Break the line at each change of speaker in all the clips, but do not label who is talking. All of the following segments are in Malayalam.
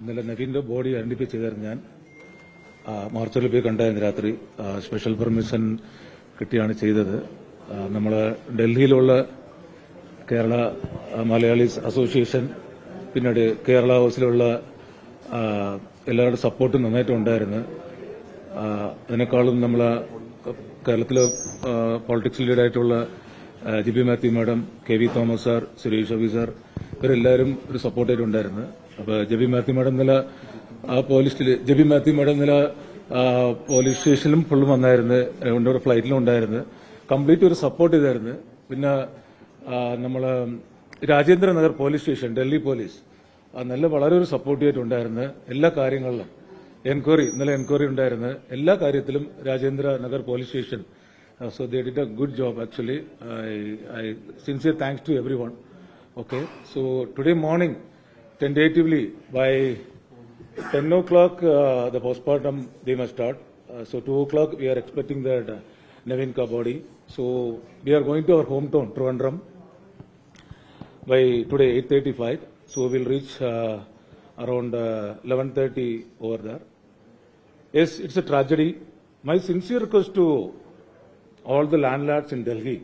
ഇന്നലെ നവീന്റെ ബോഡി ഐഡന്റിഫൈ ചെയ്തായിരുന്നു ഞാൻ മാർച്ചിൽ പോയി കണ്ടായിരുന്നു രാത്രി. സ്പെഷ്യൽ പെർമിഷൻ കിട്ടിയാണ് ചെയ്തത്. നമ്മൾ ഡൽഹിയിലുള്ള കേരള മലയാളീസ് അസോസിയേഷൻ പിന്നീട് കേരള ഹൗസിലുള്ള എല്ലാവരുടെ സപ്പോർട്ടും നന്നായിട്ടുണ്ടായിരുന്നു. അതിനേക്കാളും നമ്മൾ കേരളത്തിലെ പൊളിറ്റിക്സ് ലീഡായിട്ടുള്ള Jebi Mathew madam, K V Thomas sir, Suresh Abi sir ഇവരെല്ലാവരും ഒരു സപ്പോർട്ടായിട്ടുണ്ടായിരുന്നു. അപ്പോൾ ജബി മാത്യു മാഡം ഇന്നലെ പോലീസ് സ്റ്റേഷനിലും ഫുള്ളും വന്നായിരുന്നു, ഫ്ലൈറ്റിലും ഉണ്ടായിരുന്നു, കംപ്ലീറ്റ് ഒരു സപ്പോർട്ട് ചെയ്തായിരുന്നു. പിന്നെ നമ്മൾ Rajendra Nagar police station, Delhi police വളരെ ഒരു സപ്പോർട്ടീവായിട്ടുണ്ടായിരുന്നു എല്ലാ കാര്യങ്ങളിലും. ഇന്നലെ എൻക്വയറി ഉണ്ടായിരുന്നു, എല്ലാ കാര്യത്തിലും Rajendra Nagar police station. So they did a good job actually. I sincere thanks to everyone. Okay, so today morning, tentatively by 10 o'clock, the postmortem they must start. So 2 o'clock we are expecting that Naveen ka body. So we are going to our hometown, Trivandrum, by today 8:35. So we will reach around 11:30 over there. Yes, it's a tragedy. My sincere request to all the landlords in Delhi,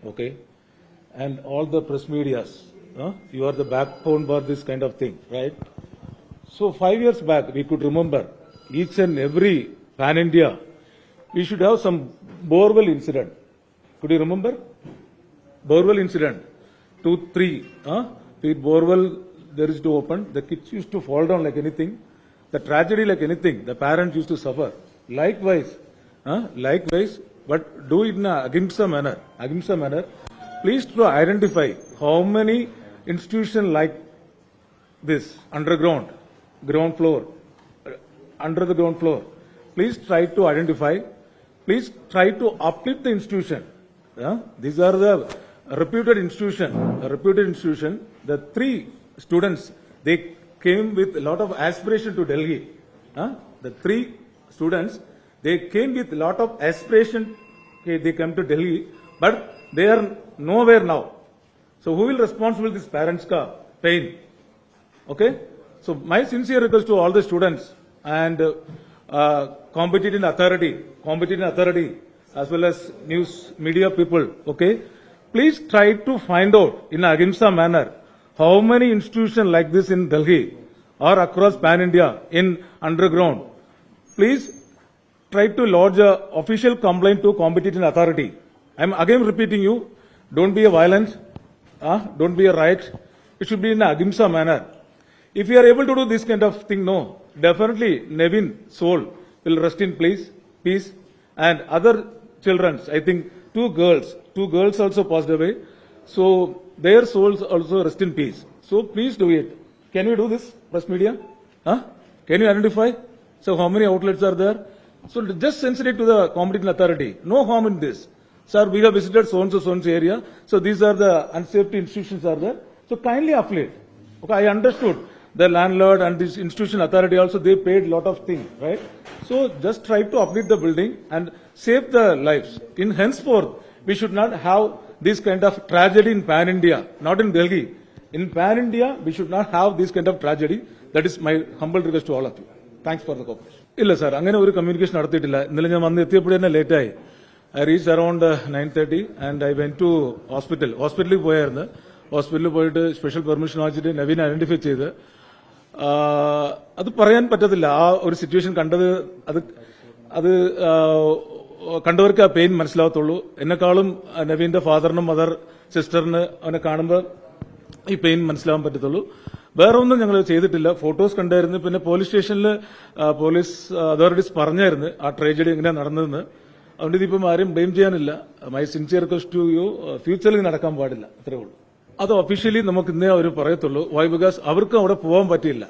okay, and all the press medias, you are the backbone for this kind of thing, right? So 5 years back, we could remember each and every pan-India, we should have some borewell incident. Could you remember? Borewell incident, 2, 3, the borewell there is to open, the kids used to fall down like anything, the tragedy like anything, the parents used to suffer. Likewise, but do it in a ahimsa manner. Please try to identify how many institutions like this, underground, ground floor, under the ground floor. Please try to identify. Please try to uplift the institution. These are the reputed institution. The 3 students, they came with a lot of aspiration to Delhi. The 3 students, they came with a lot of aspiration. Okay, they come to Delhi, but they are nowhere now. So who will responsible this parents' pain? Okay. So my sincere request to all the students and competent authority, as well as news media people. Okay, please try to find out in a ahimsa manner how many institutions like this in Delhi or across Pan India in underground. Please try to lodge a official complaint to competent authority. I am again repeating you, don't be a violence, don't be a riot. It should be in a ahimsa manner. If you are able to do this kind of thing, no, definitely Naveen soul will rest in peace, and other children, I think 2 girls also passed away, so their souls also rest in peace. So please do it. Can you do this, press media? Can you identify? So how many outlets are there? So just send it to the competent authority. No harm in this. Sir, we have visited so-and-so area. So these are the unsafety institutions are there. So kindly affiliate. Okay, I understood. The landlord and this institution authority also, they paid a lot of things, right? So just try to uplift the building and save the lives. In henceforth, we should not have this kind of tragedy in Pan-India, not in Delhi. In Pan-India, we should not have this kind of tragedy. That is my humble request to all of you. Thanks for the cooperation. ഇല്ല സാർ, അങ്ങനെ ഒരു കമ്മ്യൂണിക്കേഷൻ നടത്തിയിട്ടില്ല. ഇന്നലെ ഞാൻ വന്ന് എത്തിയപ്പോഴേ തന്നെ ലേറ്റായി. I reach around 9:30 and I went to ഹോസ്പിറ്റലിൽ പോയായിരുന്നു. ഹോസ്പിറ്റലിൽ പോയിട്ട് സ്പെഷ്യൽ പെർമിഷൻ വാങ്ങിച്ചിട്ട് നവീൻ ഐഡന്റിഫൈ ചെയ്ത് അത് പറയാൻ പറ്റത്തില്ല. ആ ഒരു സിറ്റുവേഷൻ കണ്ടത് അത് കണ്ടവർക്ക് ആ പെയിൻ മനസ്സിലാവത്തുള്ളൂ. എന്നെക്കാളും നവീന്റെ ഫാദറിനും മദർ സിസ്റ്ററിന് അവനെ കാണുമ്പോൾ ഈ പെയിൻ മനസ്സിലാവാൻ പറ്റത്തുള്ളൂ. വേറെ ഒന്നും ഞങ്ങൾ ചെയ്തിട്ടില്ല. ഫോട്ടോസ് കണ്ടായിരുന്നു. പിന്നെ പോലീസ് സ്റ്റേഷനിൽ പോലീസ് അതോറിറ്റീസ് പറഞ്ഞായിരുന്നു ആ ട്രാജഡി എങ്ങനെയാണ് നടന്നതെന്ന്. അതുകൊണ്ട് ഇതിപ്പം ആരും ബ്ലെയിം ചെയ്യാനില്ല. My sincere request to you, ഫ്യൂച്ചറിൽ നടക്കാൻ പാടില്ല, അത്രേ ഉള്ളൂ. അത് ഒഫീഷ്യലി നമുക്ക് ഇന്നേ അവർ പറയത്തുള്ളൂ. വൈ? ബിക്കോസ് അവർക്കും അവിടെ പോകാൻ പറ്റിയില്ല.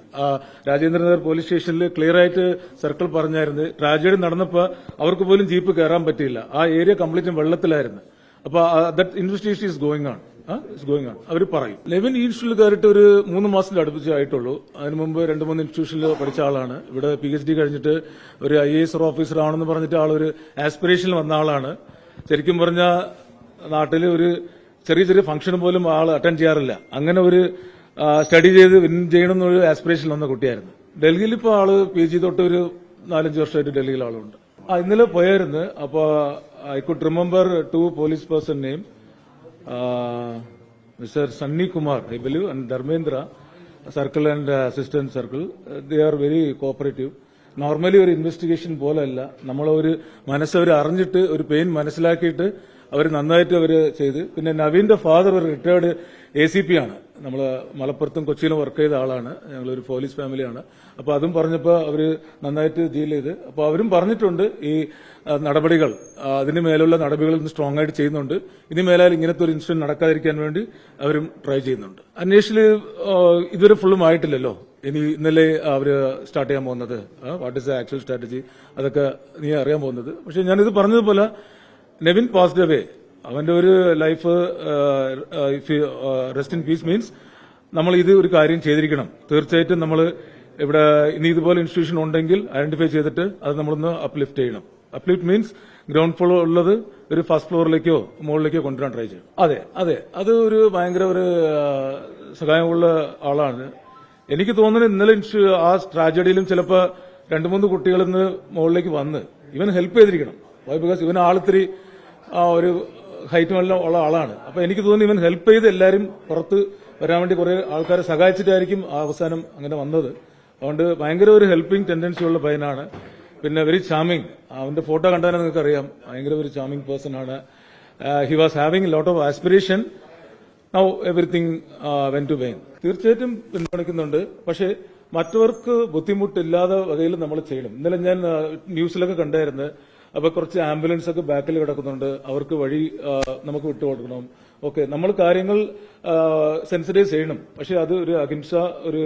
രാജേന്ദ്രനഗർ പോലീസ് സ്റ്റേഷനിൽ ക്ലിയർ ആയിട്ട് സർക്കിൾ പറഞ്ഞായിരുന്നു, ട്രാജഡി നടന്നപ്പോൾ അവർക്ക് പോലും ജീപ്പ് കയറാൻ പറ്റിയില്ല. ആ ഏരിയ കംപ്ലീറ്റും വെള്ളത്തിലായിരുന്നു. അപ്പൊ that investigation is going on. അവർ പറയും. ലെവൻ ഇൻസ്റ്റിറ്റ്യൂട്ടിൽ കയറിയിട്ട് ഒരു 3 മാസത്തിൽ അടുപ്പിച്ചായിട്ടുള്ളൂ. അതിനു മുമ്പ് 2-3 ഇൻസ്റ്റിറ്റ്യൂഷനിൽ പഠിച്ച ആളാണ്. ഇവിടെ PhD കഴിഞ്ഞിട്ട് ഒരു IAS ഓഫീസർ ആണെന്ന് പറഞ്ഞിട്ട് ആളൊരു ആസ്പിറേഷനിൽ വന്ന ആളാണ്. ശരിക്കും പറഞ്ഞ നാട്ടിൽ ഒരു ചെറിയ ഫംഗ്ഷൻ പോലും ആൾ അറ്റൻഡ് ചെയ്യാറില്ല. അങ്ങനെ ഒരു സ്റ്റഡി ചെയ്ത് വിൻ ചെയ്യണം എന്നൊരു ആസ്പിറേഷൻ വന്ന കുട്ടിയായിരുന്നു. ഡൽഹിയിൽ ഇപ്പോൾ ആള് PG തൊട്ട് ഒരു 4-5 വർഷമായിട്ട് ഡൽഹിയിൽ ആളുണ്ട്. ഇന്നലെ പോയായിരുന്നു. അപ്പോൾ I could remember 2 police person name, Mr. Sunny Kumar, I believe, and Dharmendra, circle and assistant circle. They are very cooperative. Normally ഒരു ഇൻവെസ്റ്റിഗേഷൻ പോലല്ല, നമ്മളൊരു മനസ്സവർ അറിഞ്ഞിട്ട് ഒരു പെയിൻ മനസ്സിലാക്കിയിട്ട് അവർ നന്നായിട്ട് അവർ ചെയ്ത്. പിന്നെ നവീന്റെ ഫാദർ ഒരു റിട്ടയർഡ് ACP ആണ്, നമ്മൾ മലപ്പുറത്തും കൊച്ചിയിലും വർക്ക് ചെയ്ത ആളാണ്, ഞങ്ങളൊരു പോലീസ് ഫാമിലിയാണ്. അപ്പോൾ അതും പറഞ്ഞപ്പോൾ അവർ നന്നായിട്ട് ഡീൽ ചെയ്ത്. അപ്പോൾ അവരും പറഞ്ഞിട്ടുണ്ട് ഈ നടപടികൾ, അതിന് മേലുള്ള നടപടികൾ സ്ട്രോങ് ആയിട്ട് ചെയ്യുന്നുണ്ട്. ഇനി മേലാൽ ഇങ്ങനത്തെ ഒരു ഇൻസിഡന്റ് നടക്കാതിരിക്കാൻ വേണ്ടി അവരും ട്രൈ ചെയ്യുന്നുണ്ട്. അന്വേഷണ ഇതുവരെ ഫുള്ളും ആയിട്ടില്ലല്ലോ. ഇന്നലെ അവര് സ്റ്റാർട്ട് ചെയ്യാൻ പോകുന്നത്, what is the actual strategy, അതൊക്കെ നീ അറിയാൻ പോകുന്നത്. പക്ഷെ ഞാനിത് പറഞ്ഞതുപോലെ നെവിൻ പാസ്ഡ് അവേ, അവന്റെ ഒരു life rest in peace means നമ്മൾ ഇത് ഒരു കാര്യം ചെയ്തിരിക്കണം. തീർച്ചയായിട്ടും നമ്മൾ ഇവിടെ ഇനി ഇതുപോലെ ഇൻസ്റ്റിറ്റ്യൂഷൻ ഉണ്ടെങ്കിൽ ഐഡന്റിഫൈ ചെയ്തിട്ട് അത് നമ്മളൊന്ന് അപ്ലിഫ്റ്റ് ചെയ്യണം. അപ്ലിഫ്റ്റ് മീൻസ് ഗ്രൗണ്ട് ഫ്ലോർ ഉള്ളത് ഒരു ഫസ്റ്റ് ഫ്ലോറിലേക്കോ മുകളിലേക്കോ കൊണ്ടുവരാൻ ട്രൈ ചെയ്യും. അതെ അത് ഒരു ഭയങ്കര ഒരു സഹായമുള്ള ആളാണ്. എനിക്ക് തോന്നുന്നത് ഇന്നലെ ആ ട്രാജഡിയിലും ചിലപ്പോൾ 2-3 കുട്ടികളിൽ നിന്ന് മുകളിലേക്ക് വന്ന് ഇവൻ ഹെൽപ്പ് ചെയ്തിരിക്കണം. ബിക്കോസ് ഇവൻ ആളിത്തിരി ഒരു ഹൈറ്റും എല്ലാം ഉള്ള ആളാണ്. അപ്പൊ എനിക്ക് തോന്നുന്നു ഇവൻ ഹെൽപ്പ് ചെയ്ത് എല്ലാവരും പുറത്ത് വരാൻ വേണ്ടി കുറെ ആൾക്കാരെ സഹായിച്ചിട്ടായിരിക്കും ആ അവസാനം അങ്ങനെ വന്നത്. അതുകൊണ്ട് ഭയങ്കര ഒരു ഹെൽപ്പിംഗ് ടെൻഡൻസി ഉള്ള പയ്യനാണ്. പിന്നെ വെരി ചാമിങ്, അവന്റെ ഫോട്ടോ കണ്ടാൽ നിങ്ങൾക്ക് അറിയാം, ഭയങ്കര ഒരു ചാമിങ് പേഴ്സൺ ആണ്. He was having lot of aspiration. Now everything went to vain. തീർച്ചയായിട്ടും പിന്തുണയ്ക്കുന്നുണ്ട്. പക്ഷേ മറ്റവർക്ക് ബുദ്ധിമുട്ടില്ലാതെ വകയിൽ നമ്മൾ ചെയ്യണം. ഇന്നലെ ഞാൻ ന്യൂസിലൊക്കെ കണ്ടായിരുന്നു. അപ്പൊ കുറച്ച് ആംബുലൻസ് ഒക്കെ ബാക്കിൽ കിടക്കുന്നുണ്ട്, അവർക്ക് വഴി നമുക്ക് വിട്ടുകൊടുക്കണം. ഓക്കെ, നമ്മൾ കാര്യങ്ങൾ സെൻസിറ്റൈസ് ചെയ്യണം. പക്ഷെ അത് ഒരു അഹിംസ ഒരു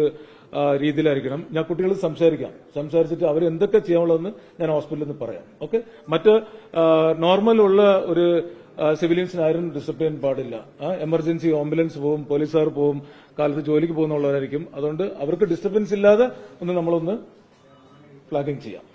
രീതിയിലായിരിക്കണം. ഞാൻ കുട്ടികളോട് സംസാരിച്ചിട്ട് അവർ എന്തൊക്കെ ചെയ്യാനുള്ളതെന്ന് ഞാൻ ഹോസ്പിറ്റലിൽ നിന്ന് പറയാം. ഓക്കെ, മറ്റ് നോർമൽ ഉള്ള ഒരു സിവിലിയൻസിന് ആരും ഡിസ്റ്റർബ് ചെയ്യാൻ പാടില്ല. എമർജൻസി ആംബുലൻസ് പോവും, പോലീസുകാർ പോവും, കാലത്ത് ജോലിക്ക് പോകുന്നുള്ളവരായിരിക്കും. അതുകൊണ്ട് അവർക്ക് ഡിസ്റ്റർബൻസ് ഇല്ലാതെ നമ്മളൊന്ന് ഫ്ലാഗിംഗ് ചെയ്യാം.